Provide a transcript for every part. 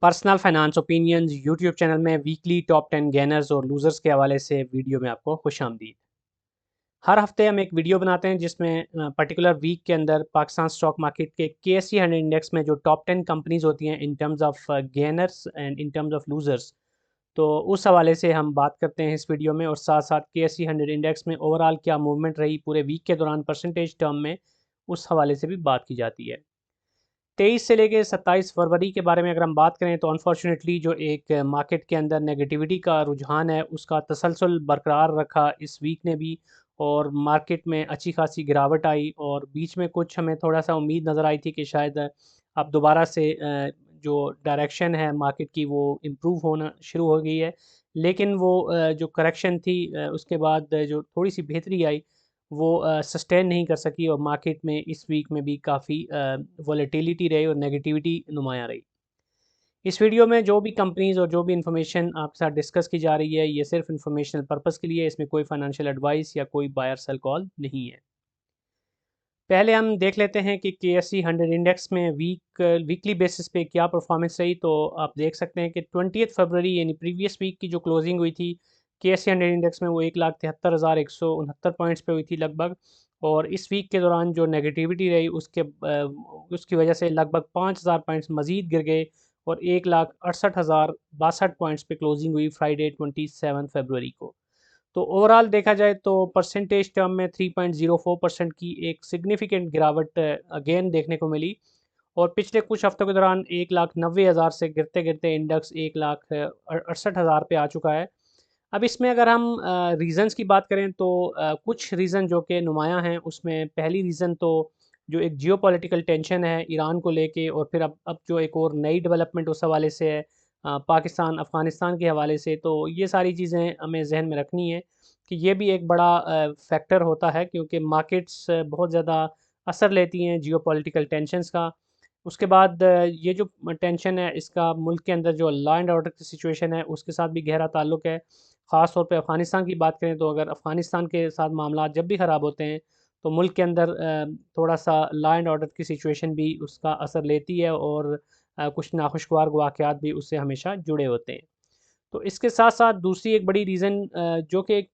Personal finance opinions YouTube channel में weekly top 10 gainers और losers के हवाले से वीडियो में आपको खुशामदीद। हर हफ्ते हम एक वीडियो बनाते हैं जिसमें पर्टिकुलर वीक के अंदर पाकिस्तान स्टॉक मार्केट के KSE 100 इंडेक्स में जो टॉप 10 कंपनीज होती हैं इन terms of gainers and in terms of losers, तो उस हवाले से हम बात करते हैं इस वीडियो में। और साथ साथ KSE 100 इंडेक्स में ओवरऑल क्या मूवमेंट रही पूरे वीक के दौरान परसेंटेज टर्म में, उस हवाले से भी बात की जाती है। 23 से लेके 27 फरवरी के बारे में अगर हम बात करें तो अनफॉर्चुनेटली जो एक मार्केट के अंदर नेगेटिविटी का रुझान है उसका तसलसल बरकरार रखा इस वीक ने भी। और मार्केट में अच्छी खासी गिरावट आई और बीच में कुछ हमें थोड़ा सा उम्मीद नज़र आई थी कि शायद अब दोबारा से जो डायरेक्शन है मार्केट की वो इम्प्रूव होना शुरू हो गई है। लेकिन वो जो करेक्शन थी उसके बाद जो थोड़ी सी बेहतरी आई वो सस्टेन नहीं कर सकी और मार्केट में इस वीक में भी काफ़ी वॉलेटिलिटी रही और नेगेटिविटी नुमाया रही। इस वीडियो में जो भी कंपनीज़ और जो भी इंफॉर्मेशन आपके साथ डिस्कस की जा रही है ये सिर्फ इंफॉर्मेशनल पर्पस के लिए है, इसमें कोई फाइनेंशियल एडवाइस या कोई बायर सेल कॉल नहीं है। पहले हम देख लेते हैं कि KSE 100 इंडेक्स में वीकली बेसिस पे क्या परफॉर्मेंस रही। तो आप देख सकते हैं कि 20 फरवरी यानी प्रीवियस वीक की जो क्लोजिंग हुई थी KSE 100 इंडेक्स में वो 1,73,169 पॉइंट्स पे हुई थी लगभग। और इस वीक के दौरान जो नेगेटिविटी रही उसकी वजह से लगभग 5,000 पॉइंट्स मज़ीद गिर गए और 1,68,062 पॉइंट्स पे क्लोजिंग हुई फ्राइडे 27 फरवरी को। तो ओवरऑल देखा जाए तो परसेंटेज टर्म में 3.04% की एक सिग्निफिकेंट गिरावट अगेन देखने को मिली। और पिछले कुछ हफ्तों के दौरान 1,90,000 से गिरते गिरते इंडेक्स 1,68,000 पे आ चुका है। अब इसमें अगर हम रीज़न्स की बात करें तो कुछ रीज़न जो कि नुमायाँ हैं उसमें पहली रीज़न तो जो एक जियोपॉलिटिकल टेंशन है ईरान को लेके और फिर अब जो एक और नई डेवलपमेंट उस हवाले से है पाकिस्तान अफ़गानिस्तान के हवाले से। तो ये सारी चीज़ें हमें जहन में रखनी है कि ये भी एक बड़ा फैक्टर होता है क्योंकि मार्केट्स बहुत ज़्यादा असर लेती हैं जियोपॉलिटिकल टेंशंस का। उसके बाद ये जो टेंशन है इसका मुल्क के अंदर जो लॉ एंड ऑर्डर की सिचुएशन है उसके साथ भी गहरा ताल्लुक है। ख़ास तौर पे अफ़गानिस्तान की बात करें तो अगर अफ़गानिस्तान के साथ मामला जब भी ख़राब होते हैं तो मुल्क के अंदर थोड़ा सा लॉ एंड ऑर्डर की सिचुएशन भी उसका असर लेती है और कुछ नाखुशगवार वाक़यात भी उससे हमेशा जुड़े होते हैं। तो इसके साथ साथ दूसरी एक बड़ी रीज़न जो कि एक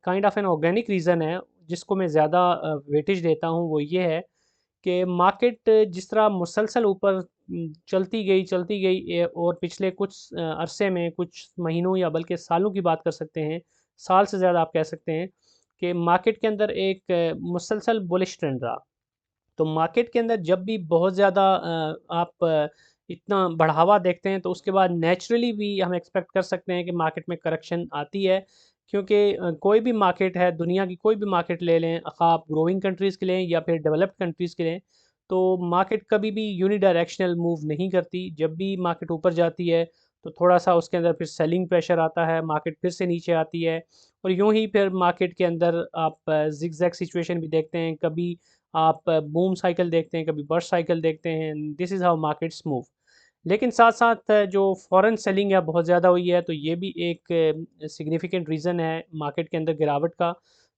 kind of an organic reason है जिसको मैं ज़्यादा वेटेज देता हूँ वो ये है कि मार्केट जिस तरह मुसलसल ऊपर चलती गई और पिछले कुछ अरसे में कुछ महीनों या बल्कि सालों की बात कर सकते हैं, साल से ज़्यादा आप कह सकते हैं कि मार्केट के अंदर एक मुसलसल बुलिश ट्रेंड रहा। तो मार्केट के अंदर जब भी बहुत ज़्यादा आप इतना बढ़ावा देखते हैं तो उसके बाद नेचुरली भी हम एक्सपेक्ट कर सकते हैं कि मार्केट में करेक्शन आती है। क्योंकि कोई भी मार्केट है, दुनिया की कोई भी मार्केट ले लें, आप ग्रोइंग कंट्रीज़ के लें या फिर डेवलप्ड कंट्रीज़ के लें, तो मार्केट कभी भी यूनिडायरेक्शनल मूव नहीं करती। जब भी मार्केट ऊपर जाती है तो थोड़ा-सा उसके अंदर फिर सेलिंग प्रेशर आता है, मार्केट फिर से नीचे आती है और यूँ ही फिर मार्केट के अंदर आप ज़िगज़ैग सिचुएशन भी देखते हैं। कभी आप बूम साइकिल देखते हैं, कभी बर्स्ट साइकिल देखते हैं। This is how markets move. लेकिन साथ-साथ जो फॉरेन सेलिंग है बहुत ज़्यादा हुई है, तो ये भी एक सिग्निफिकेंट रीज़न है मार्केट के अंदर गिरावट का।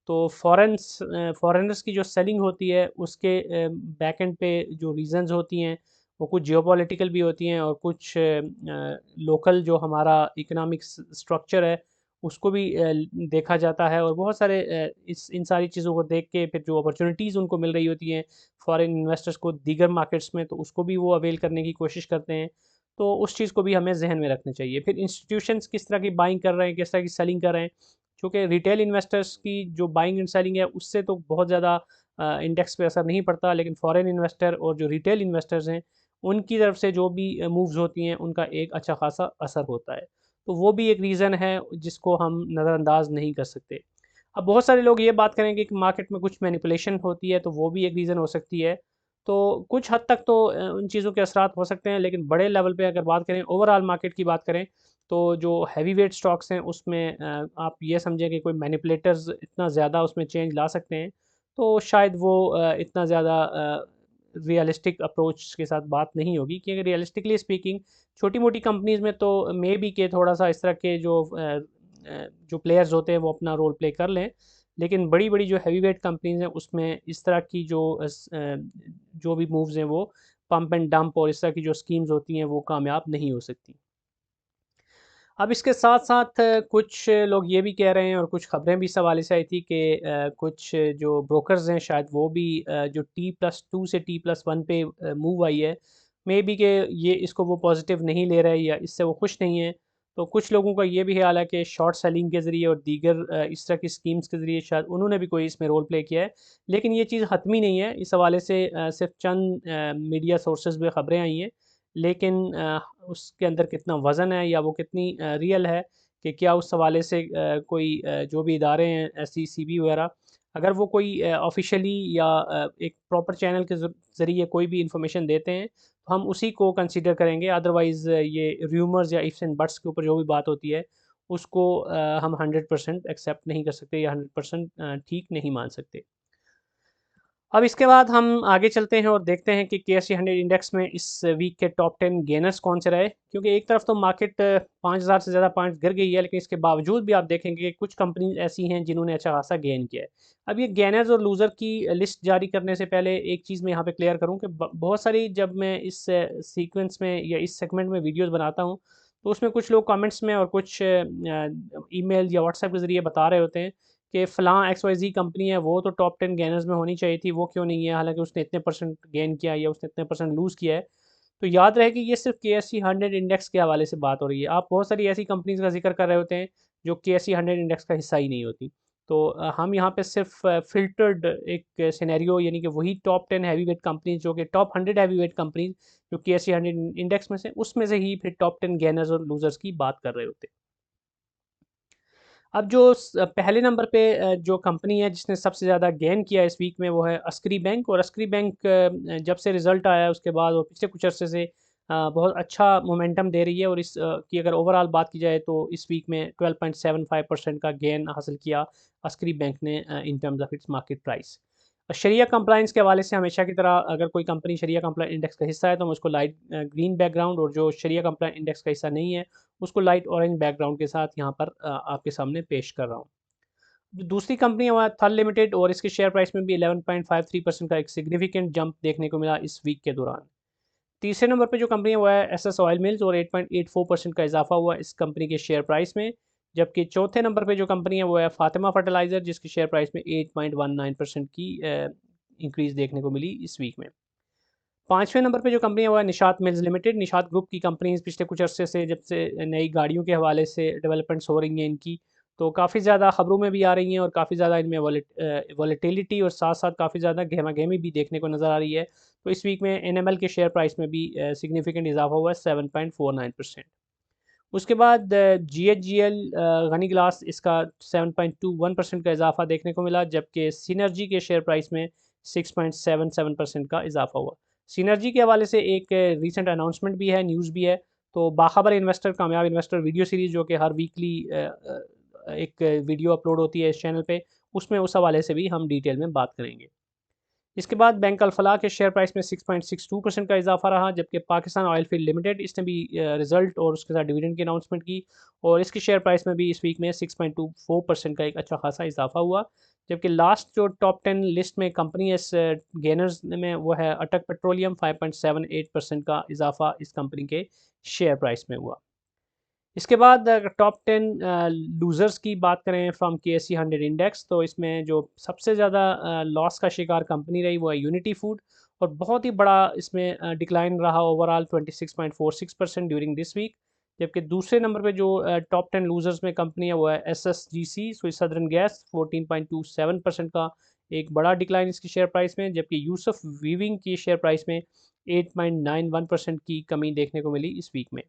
तो फॉरेनर्स की जो सेलिंग होती है उसके बैक एंड पे जो रीज़न्स होती हैं वो कुछ जियोपॉलिटिकल भी होती हैं और कुछ लोकल जो हमारा इकोनॉमिक स्ट्रक्चर है उसको भी देखा जाता है। और बहुत सारे इस इन सारी चीज़ों को देख के फिर जो अपॉर्चुनिटीज़ उनको मिल रही होती हैं फॉरेन इन्वेस्टर्स को दीगर मार्केट्स में, तो उसको भी वो अवेल करने की कोशिश करते हैं। तो उस चीज़ को भी हमें ज़हन में रखना चाहिए। फिर इंस्टीट्यूशंस किस तरह की बाइंग कर रहे हैं, किस तरह की सेलिंग कर रहे हैं। चूँकि रिटेल इन्वेस्टर्स की जो बाइंग एंड सेलिंग है उससे तो बहुत ज़्यादा इंडेक्स पे असर नहीं पड़ता, लेकिन फॉरेन इन्वेस्टर और जो रिटेल इन्वेस्टर्स हैं उनकी तरफ से जो भी मूव्स होती हैं उनका एक अच्छा खासा असर होता है। तो वो भी एक रीज़न है जिसको हम नज़रअंदाज नहीं कर सकते। अब बहुत सारे लोग ये बात करेंगे कि मार्केट में कुछ मैनिपुलेशन होती है तो वो भी एक रीज़न हो सकती है। तो कुछ हद तक तो उन चीज़ों के असरात हो सकते हैं, लेकिन बड़े लेवल पे अगर बात करें, ओवरऑल मार्केट की बात करें, तो जो हैवी वेट स्टॉक्स हैं उसमें आप ये समझें कि कोई मैनिपुलेटर्स इतना ज़्यादा उसमें चेंज ला सकते हैं। तो शायद वो इतना ज़्यादा रियलिस्टिक अप्रोच के साथ बात नहीं होगी, क्योंकि रियलिस्टिकली स्पीकिंग छोटी-मोटी कंपनीज़ में तो मे बी के थोड़ा-सा इस तरह के जो प्लेयर्स होते हैं वो अपना रोल प्ले कर लें। लेकिन बड़ी-बड़ी जो हैवी वेट कंपनीज़ हैं उसमें इस तरह की जो भी मूव्स हैं वो पंप एंड डंप और इस तरह की जो स्कीम्स होती हैं वो कामयाब नहीं हो सकती। अब इसके साथ साथ कुछ लोग ये भी कह रहे हैं और कुछ ख़बरें भी इस हवाले से आई थी कि कुछ जो ब्रोकर्स हैं शायद वो भी जो T+2 से T+1 पे मूव आई है, मे बी कि ये इसको वो पॉजिटिव नहीं ले रहे या इससे वो खुश नहीं हैं। तो कुछ लोगों का ये भी ख्याल है कि शॉर्ट सेलिंग के ज़रिए और दीगर इस तरह की स्कीम्स के ज़रिए शायद उन्होंने भी कोई इसमें रोल प्ले किया है। लेकिन ये चीज़ हतमी नहीं है, इस हवाले से सिर्फ चंद मीडिया सोर्सेज़ में ख़बरें आई हैं। लेकिन उसके अंदर कितना वज़न है या वो कितनी रियल है कि क्या उस हवाले से कोई जो भी इदारे हैं SECB वगैरह, अगर वो कोई ऑफ़िशियली या एक प्रॉपर चैनल के ज़रिए कोई भी इंफॉर्मेशन देते हैं, तो हम उसी को कंसीडर करेंगे। अदरवाइज़ ये र्यूमर्स या इफ्स एंड बट्स के ऊपर जो भी बात होती है, उसको हम 100% एक्सेप्ट नहीं कर सकते या 100% ठीक नहीं मान सकते। अब इसके बाद हम आगे चलते हैं और देखते हैं कि KSE 100 इंडेक्स में इस वीक के टॉप 10 गेनर्स कौन से रहे, क्योंकि एक तरफ तो मार्केट 5000 से ज़्यादा पॉइंट्स गिर गई है, लेकिन इसके बावजूद भी आप देखेंगे कि कुछ कंपनीज ऐसी हैं जिन्होंने अच्छा खासा गेन किया है। अब ये गेनर्स और लूज़र की लिस्ट जारी करने से पहले एक चीज़ मैं यहाँ पे क्लियर करूँ कि बहुत सारी जब मैं इस सीक्वेंस में या इस सेगमेंट में वीडियोज़ बनाता हूँ, तो उसमें कुछ लोग कमेंट्स में और कुछ ईमेल या व्हाट्सएप के ज़रिए बता रहे होते हैं कि फ़लाँ XYZ कंपनी है, वो तो टॉप 10 गेनर्स में होनी चाहिए थी, वो क्यों नहीं है? हालाँकि उसने इतने परसेंट गेन किया या उसने इतने परसेंट लूज़ किया है। तो याद रहे कि ये सिर्फ़ KSE 100 इंडेक्स के हवाले से बात हो रही है। आप बहुत सारी ऐसी कंपनीज़ का ज़िक्र कर रहे होते हैं, जो KSE 100 इंडेक्स का हिस्सा ही नहीं होती। तो हम यहाँ पे सिर्फ़ फ़िल्टर्ड एक सिनेरियो यानी कि वही टॉप 10 हैवीवेट कंपनीज़ जो कि टॉप 100 हैवीवेट कंपनीज़ जो KSE 100 इंडेक्स में से, उसमें से ही फिर टॉप 10 गेनर्स और लूज़र्स की बात कर रहे होते हैं। अब जो पहले नंबर पे जो कंपनी है जिसने सबसे ज़्यादा गेन किया इस वीक में वो है अस्करी बैंक। और अस्करी बैंक जब से रिज़ल्ट आया उसके बाद और पिछले कुछ अरसे से बहुत अच्छा मोमेंटम दे रही है। और इस की अगर ओवरऑल बात की जाए तो इस वीक में 12.75% का गेन हासिल किया अस्करी बैंक ने in terms of its market price. शरिया कंप्लाइंस के हवाले से हमेशा की तरह अगर कोई कंपनी शरिया कंप्लाइंस इंडेक्स का हिस्सा है तो मैं उसको लाइट ग्रीन बैकग्राउंड, और जो शरिया कंप्लाइंस इंडेक्स का हिस्सा नहीं है उसको लाइट ऑरेंज बैकग्राउंड के साथ यहाँ पर आपके सामने पेश कर रहा हूँ। जो दूसरी कंपनी है वह थल लिमिटेड, और इसके शेयर प्राइस में भी 11.53% का एक सिग्निफिकेंट जंप देखने को मिला इस वीक के दौरान। तीसरे नंबर पे जो कंपनी है वो है SS ऑयल मिल्स, और 8.84% का इजाफा हुआ इस कंपनी के शेयर प्राइस में। जबकि चौथे नंबर पे जो कंपनी है वो है फातिमा फर्टिलाइज़र, जिसकी शेयर प्राइस में 8.19% की इंक्रीज़ देखने को मिली इस वीक में। पाँचवें नंबर पे जो कंपनी है वो है Nishat mills limited. Nishat group की कंपनीज़ पिछले कुछ अरसे से जब से नई गाड़ियों के हवाले से डेवलपमेंट्स हो रही हैं इनकी, तो काफ़ी ज़्यादा ख़बरों में भी आ रही हैं और काफ़ी ज़्यादा इनमें वॉलेटिलिटी और साथ-साथ काफ़ी ज़्यादा गहमा-गहमी भी देखने को नज़र आ रही है। तो इस वीक में NML के शेयर प्राइस में भी सिग्निफिकेंट इज़ाफ़ा हुआ है 7.49%। उसके बाद GHGL गनी ग्लास, इसका 7.21% का इज़ाफ़ा देखने को मिला, जबकि सिनर्जी के शेयर प्राइस में 6.77% का इज़ाफ़ा हुआ। सिनर्जी के हवाले से एक रीसेंट अनाउंसमेंट भी है, न्यूज़ भी है। तो बाखबर इन्वेस्टर, कामयाब इन्वेस्टर वीडियो सीरीज़ जो कि हर वीकली एक वीडियो अपलोड होती है इस चैनल पे, उसमें उस हवाले से भी हम डिटेल में बात करेंगे। इसके बाद बैंक अल-फलाह के शेयर प्राइस में 6.62% का इज़ाफ़ा रहा, जबकि पाकिस्तान ऑयल फील्ड लिमिटेड, इसने भी रिज़ल्ट और उसके साथ डिविडेंड की अनाउंसमेंट की, और इसकी शेयर प्राइस में भी इस वीक में 6.24% का एक अच्छा खासा इज़ाफ़ा हुआ। जबकि लास्ट जो टॉप 10 लिस्ट में कंपनी है इस गेनर्स में वो है अटक पेट्रोलियम, 5.78% का इज़ाफ़ा इस कंपनी के शेयर प्राइस में हुआ। इसके बाद अगर टॉप 10 लूज़र्स की बात करें फ्रॉम KSE 100 इंडेक्स, तो इसमें जो सबसे ज़्यादा लॉस का शिकार कंपनी रही वो है यूनिटी फूड, और बहुत ही बड़ा इसमें डिक्लाइन रहा ओवरऑल 26.46% ड्यूरिंग दिस वीक। जबकि दूसरे नंबर पे जो टॉप 10 लूज़र्स में कंपनी है वो है SSGC स्विस सदर्न गैस, 14.27% का एक बड़ा डिक्लाइन इसकी शेयर प्राइस में। जबकि यूसुफ वीविंग की शेयर प्राइस में 8.91% की कमी देखने को मिली इस वीक में।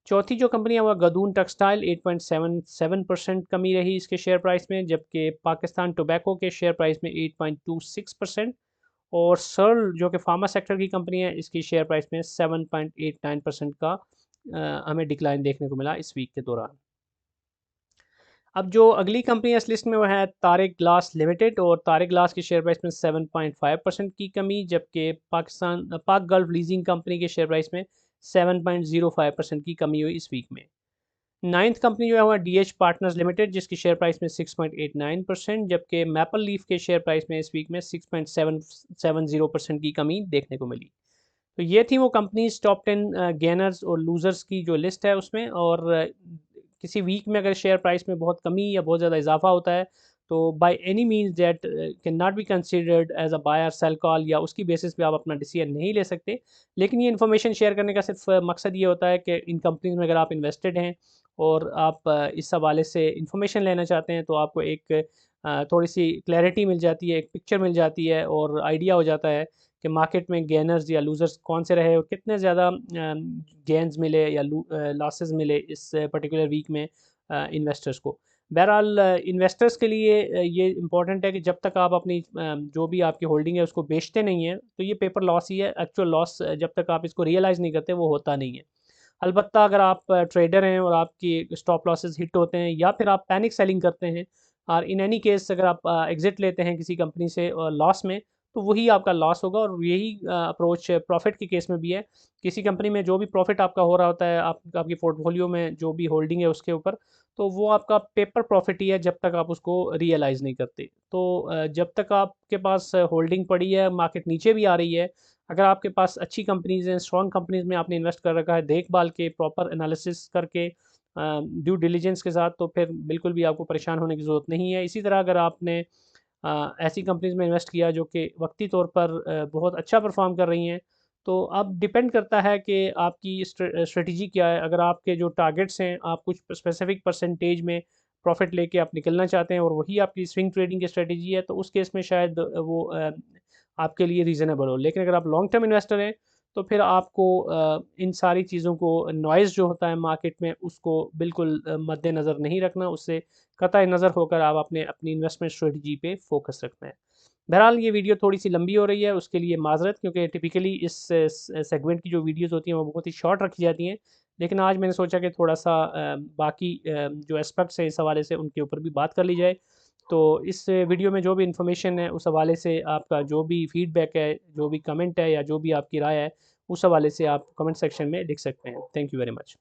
चौथी जो कंपनी है वह गदून टेक्सटाइल, 8.77% कमी रही इसके शेयर प्राइस में। जबकि पाकिस्तान टोबैको के शेयर प्राइस में 8.26%, और सर्ल जो कि फार्मा सेक्टर की कंपनी है इसकी शेयर प्राइस में 7.89% का हमें डिक्लाइन देखने को मिला इस वीक के दौरान। अब जो अगली कंपनी है इस लिस्ट में वो है तारिक ग्लास लिमिटेड, और तारिक ग्लास की शेयर प्राइस में 7.5% की कमी, जबकि पाक गल्फ लीजिंग कंपनी के शेयर प्राइस में 7.05% की कमी हुई इस वीक में। नाइन्थ कंपनी जो है वह DH पार्टनर्स लिमिटेड, जिसकी शेयर प्राइस में 6.89%, जबकि मैपल लीफ के शेयर प्राइस में इस वीक में 6.770% की कमी देखने को मिली। तो ये थी वो कंपनीज टॉप 10 गेनर्स और लूजर्स की जो लिस्ट है उसमें। और किसी वीक में अगर शेयर प्राइस में बहुत कमी या बहुत ज़्यादा इजाफा होता है तो by any means that can not be considered as a buy or sell call, या उसकी बेसिस पे आप अपना डिसीजन नहीं ले सकते। लेकिन ये इन्फॉर्मेशन शेयर करने का सिर्फ मकसद ये होता है कि इन कंपनीज में अगर आप इन्वेस्टेड हैं और आप इस हवाले से इन्फॉर्मेशन लेना चाहते हैं तो आपको एक थोड़ी सी क्लैरिटी मिल जाती है, एक पिक्चर मिल जाती है और आइडिया हो जाता है कि मार्केट में गेनर्स या लूजर्स कौन से रहे और कितने ज़्यादा गेंस मिले या लॉसेस मिले इस पर्टिकुलर वीक में इन्वेस्टर्स को। बहरहाल इन्वेस्टर्स के लिए ये इम्पॉर्टेंट है कि जब तक आप अपनी जो भी आपकी होल्डिंग है उसको बेचते नहीं हैं तो ये पेपर लॉस ही है। एक्चुअल लॉस जब तक आप इसको रियलाइज़ नहीं करते वो होता नहीं है। अलबत्ता अगर आप ट्रेडर हैं और आपकी स्टॉप लॉसेस हिट होते हैं या फिर आप पैनिक सेलिंग करते हैं और इन एनी केस अगर आप एग्ज़िट लेते हैं किसी कंपनी से लॉस में, तो वही आपका लॉस होगा। और यही अप्रोच प्रॉफिट के केस में भी है। किसी कंपनी में जो भी प्रॉफिट आपका हो रहा होता है आपकी पोर्टफोलियो में जो भी होल्डिंग है उसके ऊपर, तो वो आपका पेपर प्रॉफिट ही है जब तक आप उसको रियलाइज़ नहीं करते। तो जब तक आपके पास होल्डिंग पड़ी है, मार्केट नीचे भी आ रही है, अगर आपके पास अच्छी कंपनीज़ हैं, स्ट्रॉन्ग कंपनीज़ में आपने इन्वेस्ट कर रखा है, देखभाल के, प्रॉपर एनालिसिस करके, ड्यू डिलिजेंस के साथ, तो फिर बिल्कुल भी आपको परेशान होने की ज़रूरत नहीं है। इसी तरह अगर आपने ऐसी कंपनीज़ में इन्वेस्ट किया जो कि वक्ती तौर पर बहुत अच्छा परफॉर्म कर रही हैं, तो अब डिपेंड करता है कि आपकी स्ट्रेटजी क्या है। अगर आपके जो टारगेट्स हैं, आप कुछ स्पेसिफिक परसेंटेज में प्रॉफिट लेके आप निकलना चाहते हैं और वही आपकी स्विंग ट्रेडिंग की स्ट्रेटजी है, तो उस केस में शायद वो आपके लिए रीज़नेबल हो। लेकिन अगर आप लॉन्ग टर्म इन्वेस्टर हैं तो फिर आपको इन सारी चीज़ों को, नॉइज़ जो होता है मार्केट में, उसको बिल्कुल मद्देनज़र नहीं रखना। उससे कतई नज़र होकर आप अपनी इन्वेस्टमेंट स्ट्रेटजी पे फोकस रखना है। बहरहाल ये वीडियो थोड़ी सी लंबी हो रही है, उसके लिए माजरत, क्योंकि टिपिकली इस सेगमेंट की जो वीडियोस होती हैं वो बहुत ही शॉर्ट रखी जाती हैं। लेकिन आज मैंने सोचा कि थोड़ा सा बाकी जो एस्पेक्ट्स हैं इस हवाले से उनके ऊपर भी बात कर ली जाए। तो इस वीडियो में जो भी इन्फॉर्मेशन है उस हवाले से आपका जो भी फीडबैक है, जो भी कमेंट है या जो भी आपकी राय है, उस हवाले से आप कमेंट सेक्शन में लिख सकते हैं। Thank you very much.